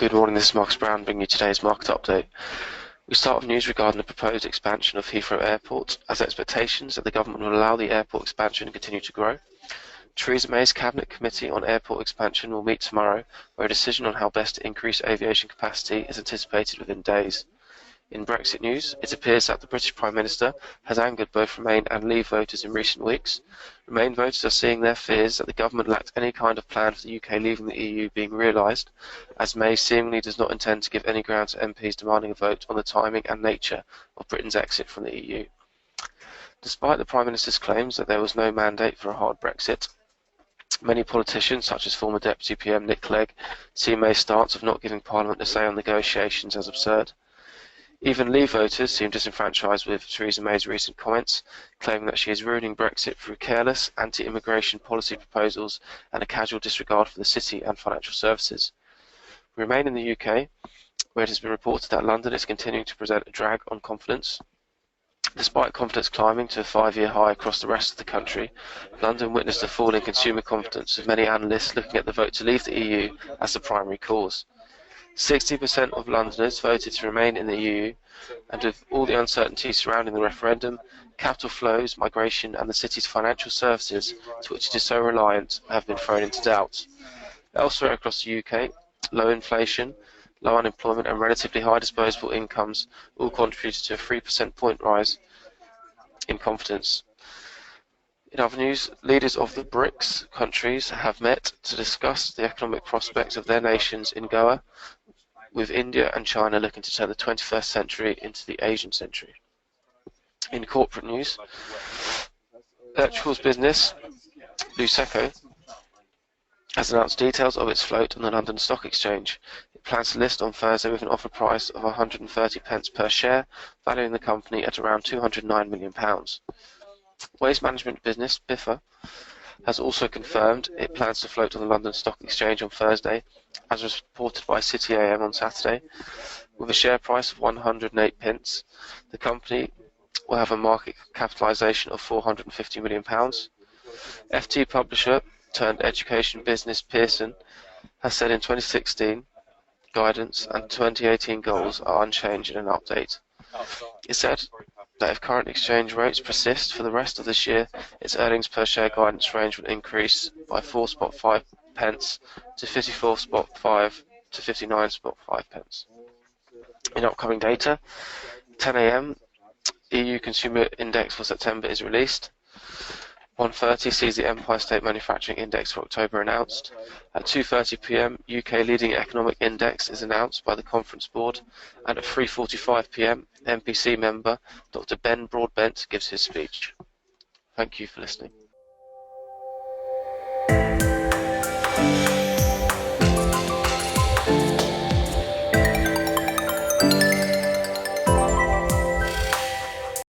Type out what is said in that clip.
Good morning, this is Marcus Brown bringing you today's market update. We start with news regarding the proposed expansion of Heathrow Airport, as expectations that the government will allow the airport expansion to continue to grow. Theresa May's Cabinet Committee on Airport Expansion will meet tomorrow, where a decision on how best to increase aviation capacity is anticipated within days. In Brexit news, it appears that the British Prime Minister has angered both Remain and Leave voters in recent weeks. Remain voters are seeing their fears that the government lacked any kind of plan for the UK leaving the EU being realised, as May seemingly does not intend to give any ground to MPs demanding a vote on the timing and nature of Britain's exit from the EU. Despite the Prime Minister's claims that there was no mandate for a hard Brexit, many politicians, such as former Deputy PM Nick Clegg, see May's stance of not giving Parliament a say on negotiations as absurd. Even Leave voters seem disenfranchised with Theresa May's recent comments, claiming that she is ruining Brexit through careless, anti-immigration policy proposals and a casual disregard for the city and financial services. We remain in the UK, where it has been reported that London is continuing to present a drag on confidence. Despite confidence climbing to a 5-year high across the rest of the country, London witnessed a fall in consumer confidence, with many analysts looking at the vote to leave the EU as the primary cause. 60% of Londoners voted to remain in the EU, and with all the uncertainty surrounding the referendum, capital flows, migration and the city's financial services, to which it is so reliant, have been thrown into doubt. Elsewhere across the UK, low inflation, low unemployment and relatively high disposable incomes all contributed to a 3% point rise in confidence. In other news, leaders of the BRICS countries have met to discuss the economic prospects of their nations in Goa, with India and China looking to turn the 21st century into the Asian century. In corporate news, Electricals business Luceco has announced details of its float on the London Stock Exchange. It plans to list on Thursday with an offer price of 130 pence per share, valuing the company at around £209 million. Waste management business Biffa has also confirmed it plans to float on the London Stock Exchange on Thursday, as was reported by City AM on Saturday. With a share price of 108 pence, the company will have a market capitalisation of £450 million. FT publisher turned education business Pearson has said in 2016 guidance and 2018 goals are unchanged in an update. It said that if current exchange rates persist for the rest of this year, its earnings per share guidance range will increase by 4.5 pence to 54.5 to 59.5 pence. In upcoming data, 10 AM, EU Consumer Index for September is released. 1:30 sees the Empire State Manufacturing Index for October announced. At 2:30 PM, UK Leading Economic Index is announced by the Conference Board, and at 3:45 PM, MPC member Dr. Ben Broadbent gives his speech. Thank you for listening.